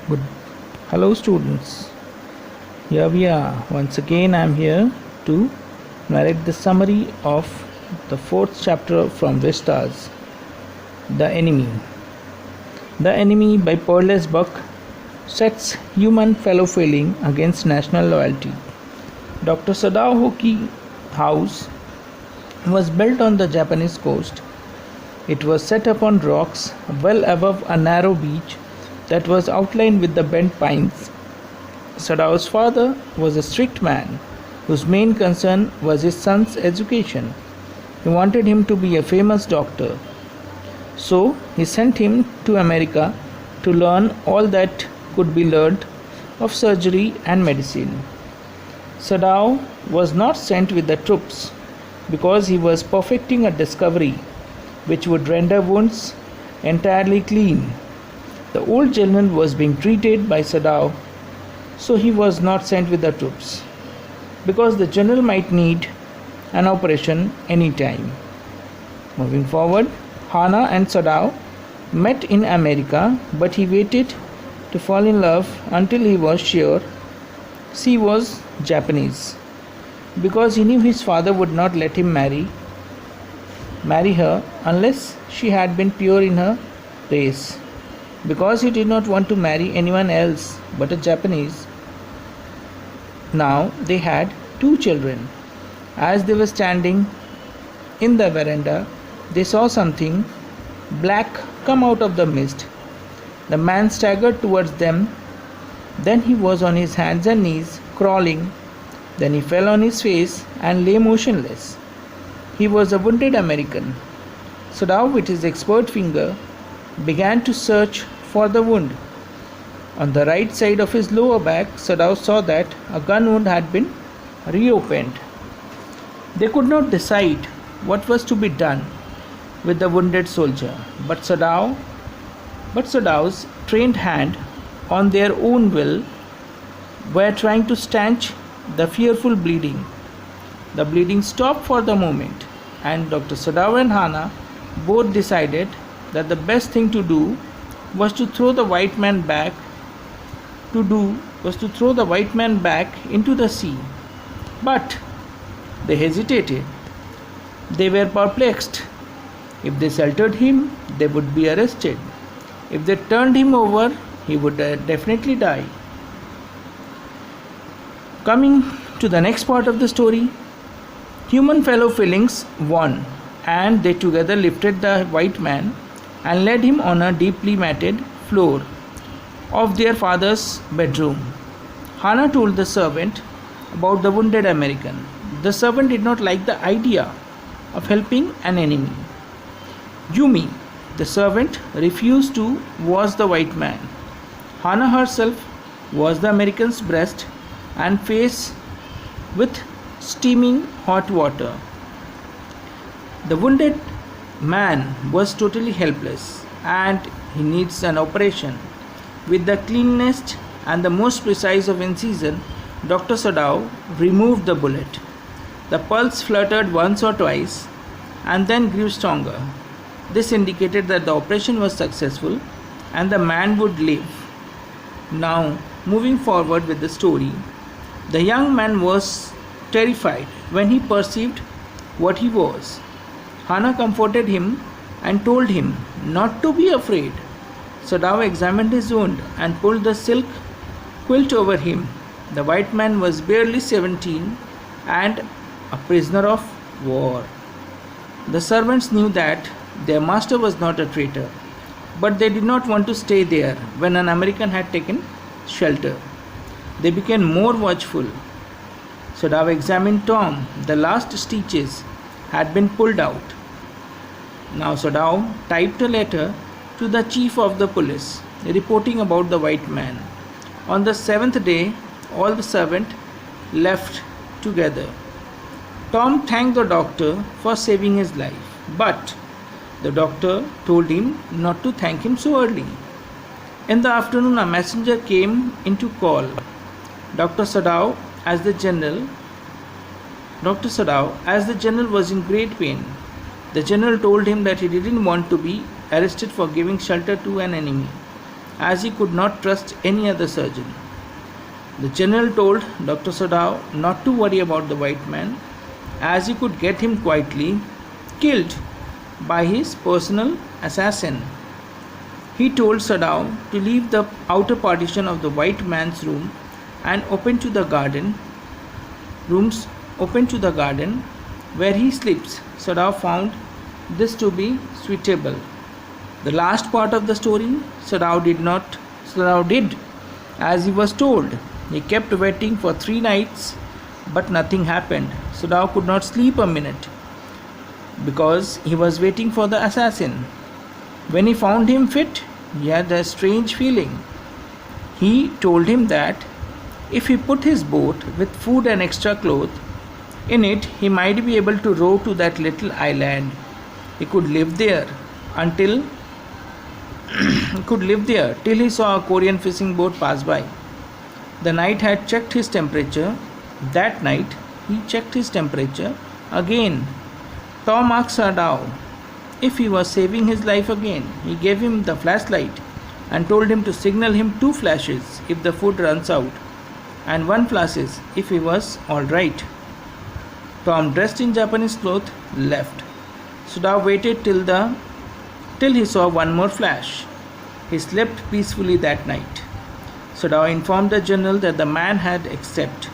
Good. Hello, students. Here we are. Once again, I am here to narrate the summary of the fourth chapter from Vistas, The Enemy. The Enemy by Pearless Buck sets human fellow feeling against national loyalty. Dr. Sadao Hoki House was built on the Japanese coast. It was set upon rocks well above a narrow beach that was outlined with the bent pines. Sadao's father was a strict man whose main concern was his son's education. He wanted him to be a famous doctor. So he sent him to America to learn all that could be learned of surgery and medicine. Sadao was not sent with the troops because he was perfecting a discovery which would render wounds entirely clean. The old general was being treated by Sadao, so he was not sent with the troops, because the general might need an operation any time. Moving forward, Hana and Sadao met in America, but he waited to fall in love until he was sure she was Japanese, because he knew his father would not let him marry her unless she had been pure in her race. Because he did not want to marry anyone else but a Japanese. Now they had 2 children. As they were standing in the veranda, they saw something black come out of the mist. The man staggered towards them. Then he was on his hands and knees, crawling. Then he fell on his face and lay motionless. He was a wounded American. Sadao, with his expert finger, began to search for the wound. On the right side of his lower back, Sadao saw that a gun wound had been reopened. They could not decide what was to be done with the wounded soldier, but Sadao's trained hand, on their own will, were trying to stanch the fearful bleeding. The bleeding stopped for the moment, and Dr. Sadao and Hana both decided that the best thing to do was to throw the white man back into the sea. But they hesitated. They were perplexed. If they sheltered him, they would be arrested. If they turned him over, he would definitely die. Coming to the next part of the story, human fellow feelings won, and they together lifted the white man and led him on a deeply matted floor of their father's bedroom. Hana told the servant about the wounded American. The servant did not like the idea of helping an enemy. Yumi, the servant, refused to wash the white man. Hana herself washed the American's breast and face with steaming hot water. The wounded man was totally helpless and he needs an operation. With the cleanest and the most precise of incision, Dr. Sadao removed the bullet. The pulse fluttered once or twice and then grew stronger. This indicated that the operation was successful and the man would live. Now, moving forward with the story, the young man was terrified when he perceived what he was. Hana comforted him and told him not to be afraid. Sadao examined his wound and pulled the silk quilt over him. The white man was barely 17 and a prisoner of war. The servants knew that their master was not a traitor, but they did not want to stay there when an American had taken shelter. They became more watchful. Sadao examined Tom. The last stitches had been pulled out. Now Sadao typed a letter to the chief of the police, reporting about the white man. On the 7th day, all the servants left together. Tom thanked the doctor for saving his life, but the doctor told him not to thank him so early. In the afternoon, a messenger came in to call Dr. Sadao as the general was in great pain. The general told him that he didn't want to be arrested for giving shelter to an enemy. as he could not trust any other surgeon. The general told Dr. Sadao not to worry about the white man, as he could get him quietly killed by his personal assassin. He told Sadao to leave the outer partition of the white man's room and open to the garden where he sleeps. Sadao found this to be suitable. The last part of the story, Sadao did as he was told. He kept waiting for 3 nights, but nothing happened. Sadao could not sleep a minute because he was waiting for the assassin. When he found him fit, he had a strange feeling. He told him that if he put his boat with food and extra clothes in it, he might be able to row to that little island. He could live there till he saw a Korean fishing boat pass by. The night had checked his temperature. That night he checked his temperature again. Tom asked Sadao if he was saving his life again. He gave him the flashlight and told him to signal him 2 flashes if the food runs out and 1 flash if he was alright. Tom, dressed in Japanese clothes, left. Sadao waited till he saw 1 more flash. He slept peacefully that night. Sadao informed the general that the man had escaped.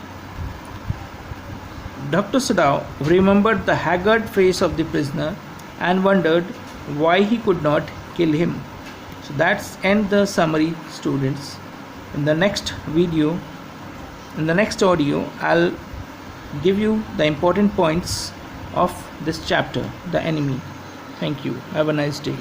Dr. Sadao remembered the haggard face of the prisoner and wondered why he could not kill him. So that's end the summary, students. In the next audio, I'll give you the important points of this chapter, the enemy. Thank you. Have a nice day.